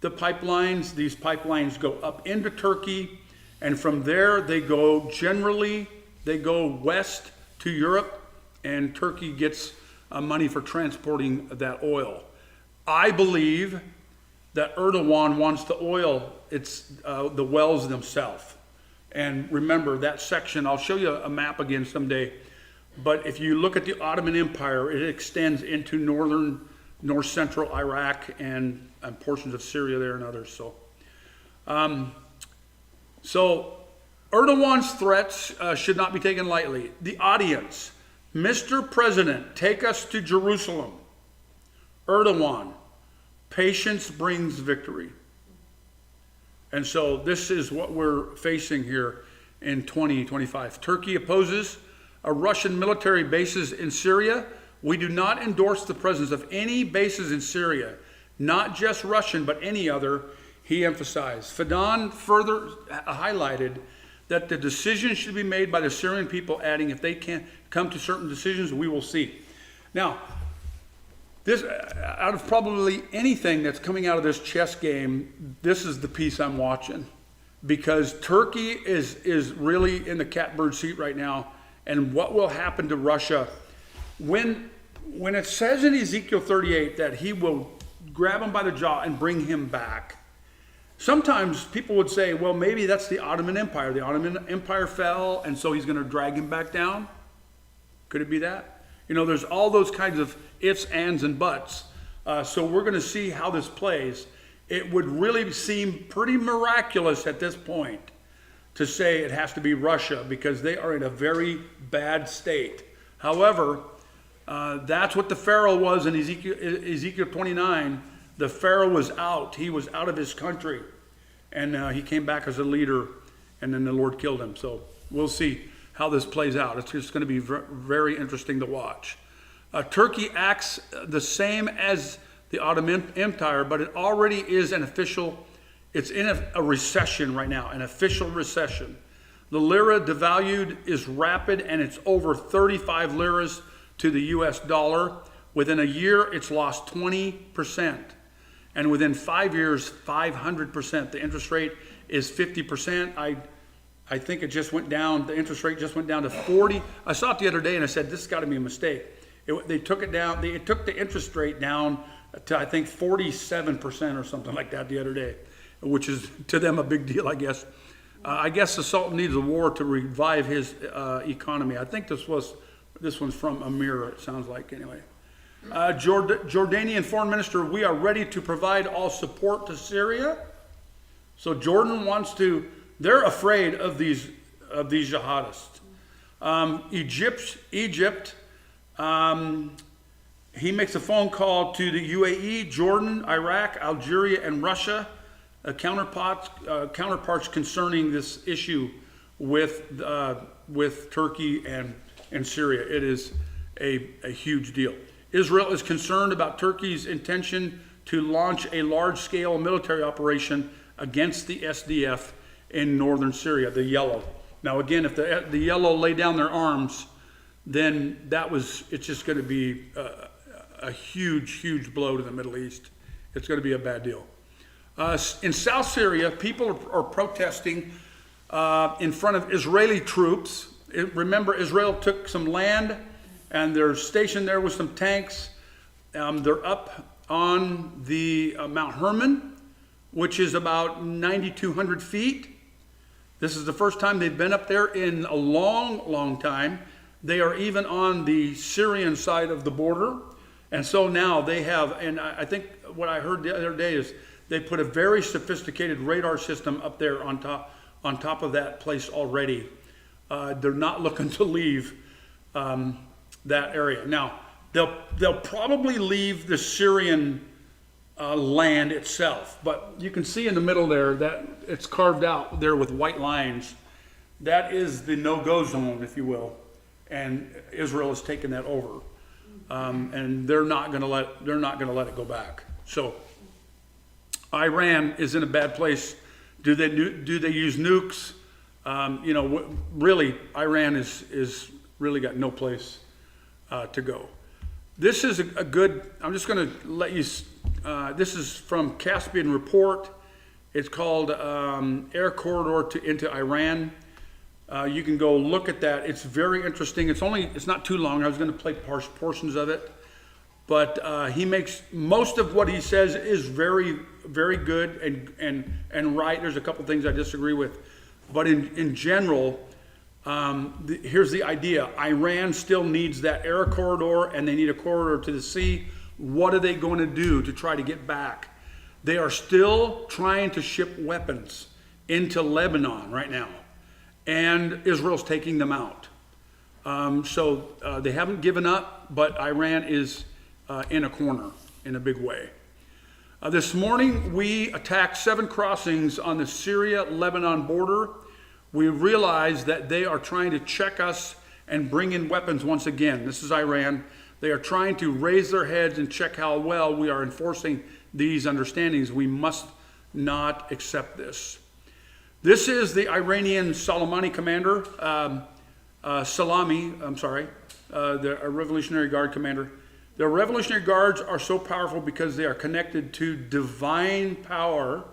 the pipelines. These pipelines go up into Turkey, and from there they go west to Europe, and Turkey gets money for transporting that oil. I believe that Erdogan wants to oil the wells themselves. And remember that section, I'll show you a map again someday, but if you look at the Ottoman Empire, it extends into north central Iraq and portions of Syria there and others. So Erdogan's threats should not be taken lightly. The audience, Mr. President, take us to Jerusalem. Erdogan, patience brings victory. And so this is what we're facing here in 2025. Turkey opposes Russian military bases in Syria. We do not endorse the presence of any bases in Syria, not just Russian, but any other, he emphasized. Fidan further highlighted that the decision should be made by the Syrian people, adding, if they can't come to certain decisions, we will see. Now, this, out of probably anything that's coming out of this chess game, this is the piece I'm watching, because Turkey is really in the catbird seat right now. And what will happen to Russia when it says in Ezekiel 38 that he will grab him by the jaw and bring him back? Sometimes people would say, well, maybe that's the Ottoman Empire. The Ottoman Empire fell, and so he's going to drag him back down. Could it be that? You know, there's all those kinds of ifs, ands, and buts. So we're going to see how this plays. It would really seem pretty miraculous at this point to say it has to be Russia, because they are in a very bad state. However, that's what the Pharaoh was in Ezekiel 29. The Pharaoh was out. He was out of his country. And he came back as a leader, and then the Lord killed him. So we'll see how this plays out. It's just going to be very interesting to watch. Turkey acts the same as the Ottoman Empire, but it already is it's in a recession right now, an official recession. The lira devalued is rapid, and it's over 35 liras to the US dollar. Within a year, it's lost 20%. And within 5 years, 500%. The interest rate is 50%. I think it just went down, the interest rate just went down to 40. I saw it the other day and I said, this has got to be a mistake. They took it down, it took the interest rate down to, I think, 47% or something like that the other day, which is to them a big deal, I guess. I guess the Sultan needs a war to revive his economy. I think this one's from Amir, it sounds like, anyway. Jordanian foreign minister, we are ready to provide all support to Syria. So Jordan wants to, they're afraid of these jihadists. Egypt, he makes a phone call to the UAE, Jordan, Iraq, Algeria, and Russia, counterparts concerning this issue with Turkey and Syria. It is a huge deal. Israel is concerned about Turkey's intention to launch a large-scale military operation against the SDF in northern Syria, the yellow. Now again, if the yellow lay down their arms, then it's just going to be a huge blow to the Middle East. It's going to be a bad deal. In South Syria, people are protesting in front of Israeli troops. Remember, Israel took some land, and they're stationed there with some tanks. They're up on the Mount Hermon, which is about 9,200 feet. This is the first time they've been up there in a long time. They are even on the Syrian side of the border. And so now they have, and I think what I heard the other day is they put a very sophisticated radar system up there on top of that place already. They're not looking to leave that area. Now, they'll probably leave the Syrian land itself, but you can see in the middle there that it's carved out there with white lines. That is the no-go zone, if you will, and Israel has taken that over, and they're not going to let it go back. So, Iran is in a bad place. Do they use nukes? Really, Iran is really got no place to go. This is a good. I'm just going to let you this is from Caspian Report. It's called Air Corridor into Iran. You can go look at that. It's very interesting. It's not too long. I was going to play portions of it. But he makes, most of what he says is very, very good and right. There's a couple things I disagree with. But in general, here's the idea. Iran still needs that air corridor, and they need a corridor to the sea. What are they going to do to try to get back? They are still trying to ship weapons into Lebanon right now. And Israel's taking them out. So they haven't given up, but Iran is in a corner in a big way. This morning, we attacked 7 crossings on the Syria-Lebanon border. We realized that they are trying to check us and bring in weapons once again. This is Iran. They are trying to raise their heads and check how well we are enforcing these understandings. We must not accept this. This is the Iranian Soleimani commander, the Revolutionary Guard commander. The Revolutionary Guards are so powerful because they are connected to divine power.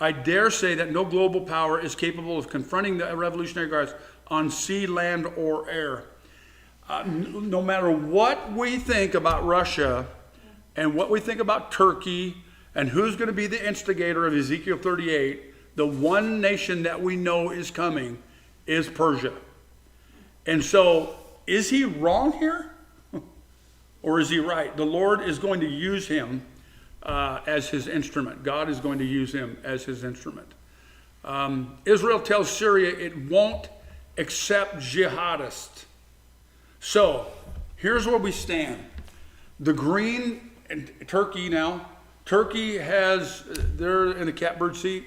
I dare say that no global power is capable of confronting the Revolutionary Guards on sea, land, or air. No matter what we think about Russia and what we think about Turkey and who's going to be the instigator of Ezekiel 38, the one nation that we know is coming is Persia. And so, is he wrong here? Or is he right? The Lord is going to use him as his instrument. God is going to use him as his instrument. Israel tells Syria it won't accept jihadists. So, here's where we stand. The green, and Turkey now, Turkey has, they're in the catbird seat.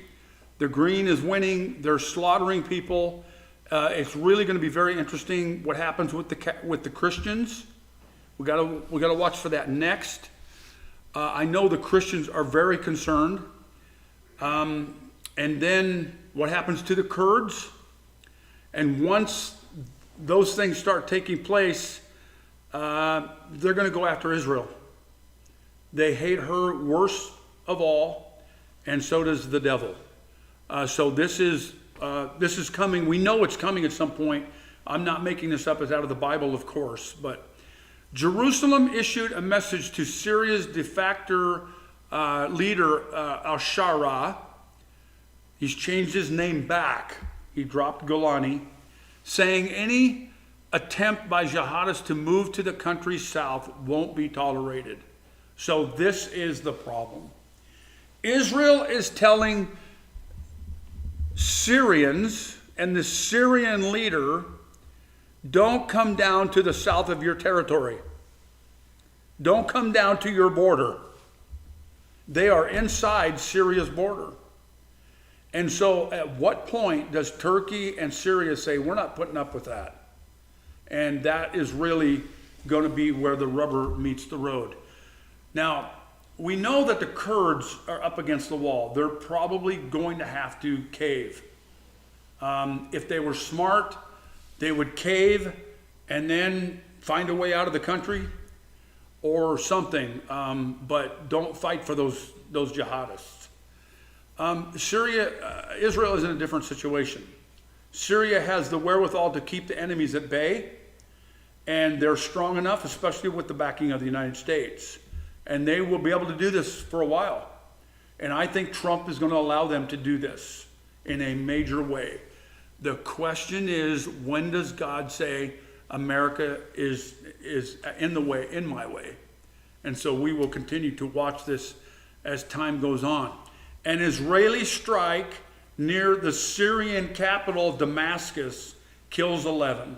The green is winning. They're slaughtering people. It's really going to be very interesting what happens with the Christians. We gotta watch for that next. I know the Christians are very concerned. And then what happens to the Kurds? And once those things start taking place, they're going to go after Israel. They hate her worst of all, and so does the devil. So this is coming. We know it's coming at some point. I'm not making this up. It's out of the Bible, of course, but Jerusalem issued a message to Syria's de facto leader, al-Shara. He's changed his name back. He dropped Golani, saying any attempt by jihadists to move to the country's south won't be tolerated. So this is the problem. Israel is telling Syrians and the Syrian leader, don't come down to the south of your territory. Don't come down to your border. They are inside Syria's border. And so at what point does Turkey and Syria say, we're not putting up with that? And that is really going to be where the rubber meets the road. Now, we know that the Kurds are up against the wall. They're probably going to have to cave. If they were smart, they would cave and then find a way out of the country or something, but don't fight for those jihadists. Israel is in a different situation. Syria has the wherewithal to keep the enemies at bay, and they're strong enough, especially with the backing of the United States. And they will be able to do this for a while. And I think Trump is going to allow them to do this in a major way. The question is, when does God say America is in my way? And so we will continue to watch this as time goes on. An Israeli strike near the Syrian capital, Damascus, kills 11.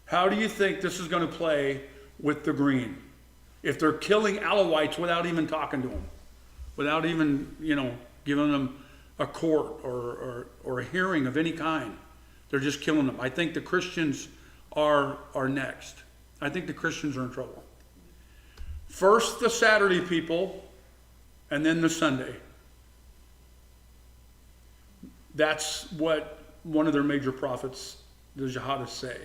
How do you think this is going to play with the green? If they're killing Alawites without even talking to them, without even, giving them a court or a hearing of any kind, they're just killing them. I think the Christians are next. I think the Christians are in trouble. First the Saturday people, and then the Sunday. That's what one of their major prophets, the jihadists, say.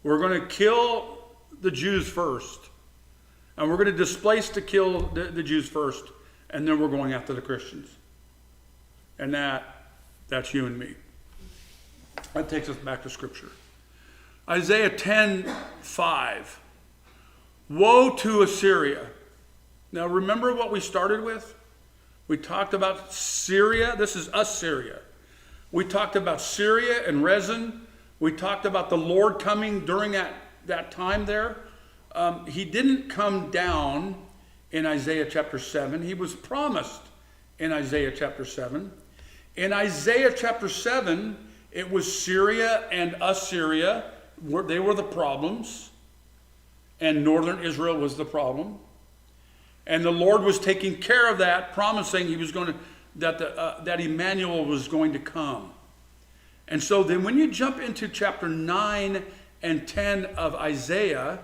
We're going to kill the Jews first, And we're going to displace to kill the Jews first, and then we're going after the Christians. And that's you and me. That takes us back to Scripture. Isaiah 10:5. Woe to Assyria. Now remember what we started with? We talked about Syria. This is Assyria. We talked about Syria and Rezin. We talked about the Lord coming during that time there. He didn't come down in Isaiah chapter 7. He was promised in Isaiah chapter 7. In Isaiah chapter 7, it was Syria and Assyria. They were the problems. And northern Israel was the problem. And the Lord was taking care of that, promising he was going to, that Emmanuel was going to come. And so then when you jump into chapter 9 and 10 of Isaiah,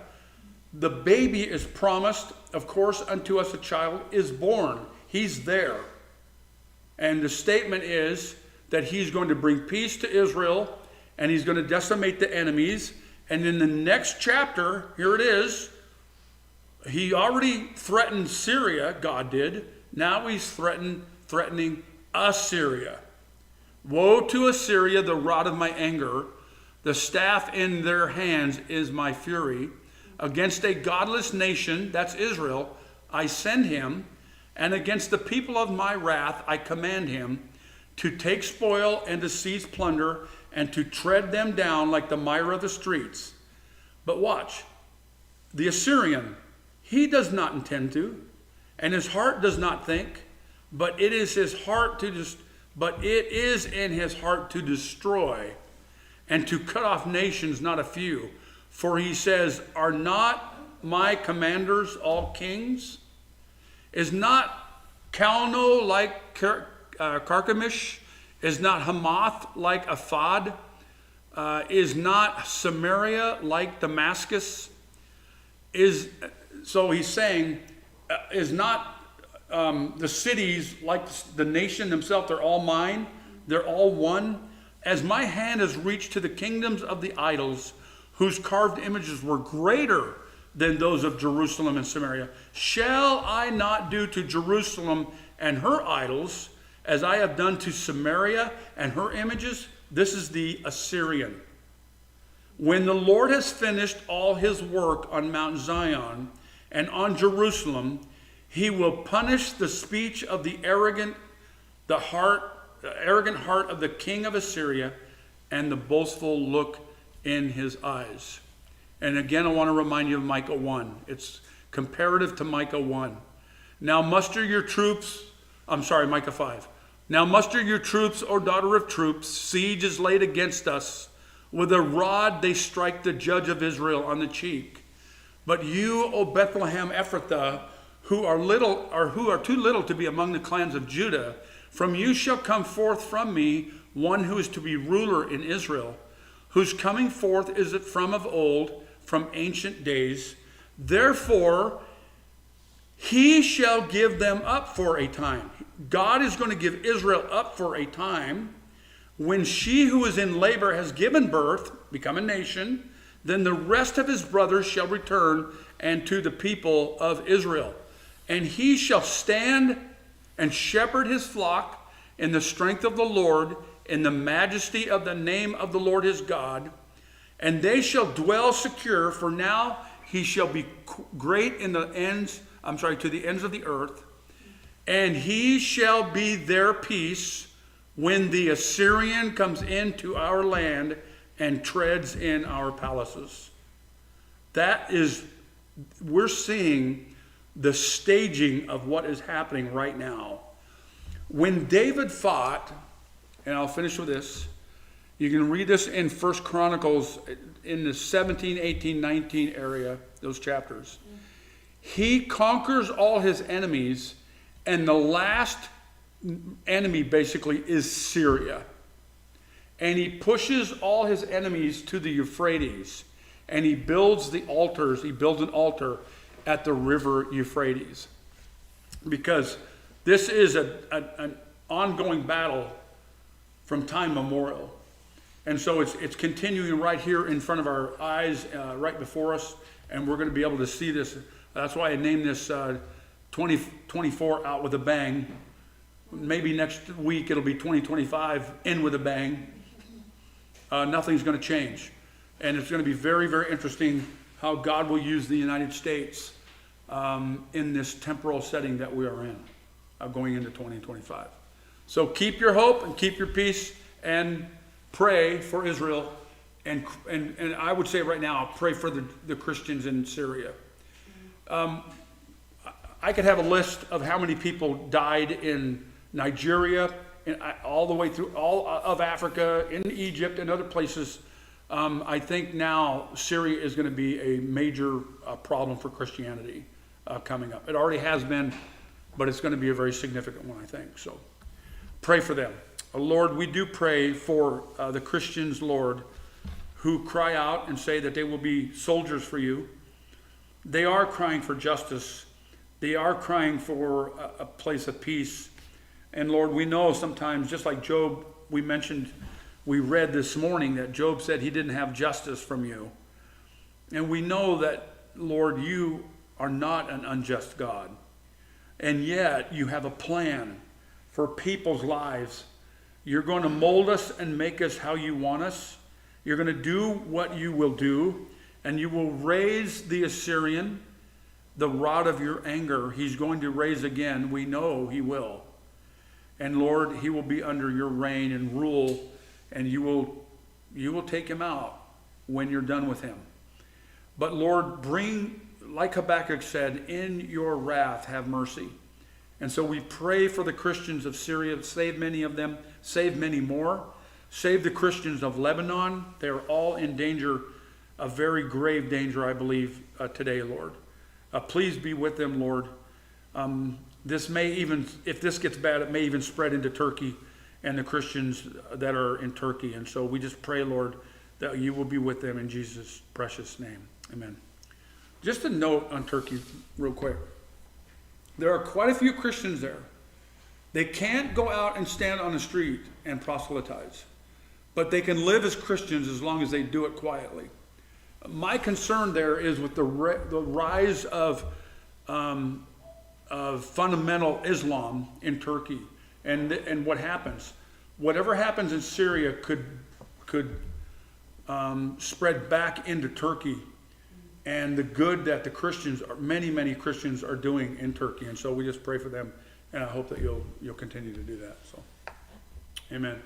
the baby is promised, of course, unto us a child is born. He's there. And the statement is that he's going to bring peace to Israel, and he's going to decimate the enemies. And in the next chapter, here it is, he already threatened Syria, God did. Now he's threatening Assyria. Woe to Assyria, the rod of my anger. The staff in their hands is my fury. Against a godless nation, that's Israel, I send him. And against the people of my wrath, I command him to take spoil and to seize plunder and to tread them down like the mire of the streets. But watch, the Assyrian, he does not intend to, and his heart does not think, but it is in his heart to destroy and to cut off nations, not a few. For he says, are not my commanders all kings? Is not Calno like Carchemish? Is not Hamath like Aphad? Is not Samaria like Damascus? So he's saying, is not the cities like the nation themselves? They're all mine. They're all one. As my hand has reached to the kingdoms of the idols, whose carved images were greater than those of Jerusalem and Samaria, shall I not do to Jerusalem and her idols as I have done to Samaria and her images? This is the Assyrian. When the Lord has finished all his work on Mount Zion and on Jerusalem, he will punish the speech of the arrogant heart of the king of Assyria, and the boastful look in his eyes. And again, I want to remind you of Micah 1. It's comparative to Micah 1. Now muster your troops. Micah 5. Now muster your troops, O daughter of troops. Siege is laid against us. With a rod they strike the judge of Israel on the cheek. But you, O Bethlehem Ephrathah, who are too little to be among the clans of Judah, from you shall come forth from me one who is to be ruler in Israel, whose coming forth is it from of old, from ancient days. Therefore, he shall give them up for a time. God is going to give Israel up for a time. When she who is in labor has given birth, become a nation, then the rest of his brothers shall return and to the people of Israel. And he shall stand and shepherd his flock in the strength of the Lord, in the majesty of the name of the Lord his God. And they shall dwell secure, for now he shall be great in the ends, to the ends of the earth. And he shall be their peace when the Assyrian comes into our land and treads in our palaces. We're seeing the staging of what is happening right now. When David fought, and I'll finish with this, you can read this in 1 Chronicles in the 17, 18, 19 area, those chapters. He conquers all his enemies, and the last enemy basically is Syria. And he pushes all his enemies to the Euphrates, and he builds the altars. He builds an altar at the river Euphrates, because this is an ongoing battle from time memorial. And so it's continuing right here in front of our eyes, right before us, and we're going to be able to see this. That's why I named this 2024 Out with a Bang. Maybe next week it'll be 2025 In with a Bang. Nothing's going to change. And it's going to be very, very interesting how God will use the United States in this temporal setting that we are in, going into 2025. So keep your hope and keep your peace and pray for Israel. And I would say right now, pray for the Christians in Syria. I could have a list of how many people died in Nigeria, all the way through all of Africa, in Egypt and other places. I think now Syria is going to be a major problem for Christianity coming up. It already has been, but it's going to be a very significant one, I think. So pray for them. Lord, we do pray for the Christians, Lord, who cry out and say that they will be soldiers for you. They are crying for justice. They are crying for a place of peace. And Lord, we know sometimes, just like Job, we read this morning that Job said he didn't have justice from you. And we know that, Lord, you are not an unjust God. And yet you have a plan for people's lives. You're going to mold us and make us how you want us. You're going to do what you will do. And you will raise the Assyrian, the rod of your anger. He's going to raise again. We know he will. And Lord, he will be under your reign and rule, and you will take him out when you're done with him. But Lord, bring, like Habakkuk said, in your wrath have mercy. And so we pray for the Christians of Syria. Save many of them. Save many more. Save the Christians of Lebanon. They're all in danger, a very grave danger, I believe, today, Lord. Please be with them, Lord. This may even, if this gets bad, it may even spread into Turkey and the Christians that are in Turkey. And so we just pray, Lord, that you will be with them in Jesus' precious name. Amen. Just a note on Turkey real quick. There are quite a few Christians there. They can't go out and stand on the street and proselytize, but they can live as Christians as long as they do it quietly. My concern there is with the rise of fundamental Islam in Turkey, and what happens. Whatever happens in Syria could spread back into Turkey, and the good that the Christians, many Christians, are doing in Turkey. And so we just pray for them, and I hope that you'll continue to do that. So, amen.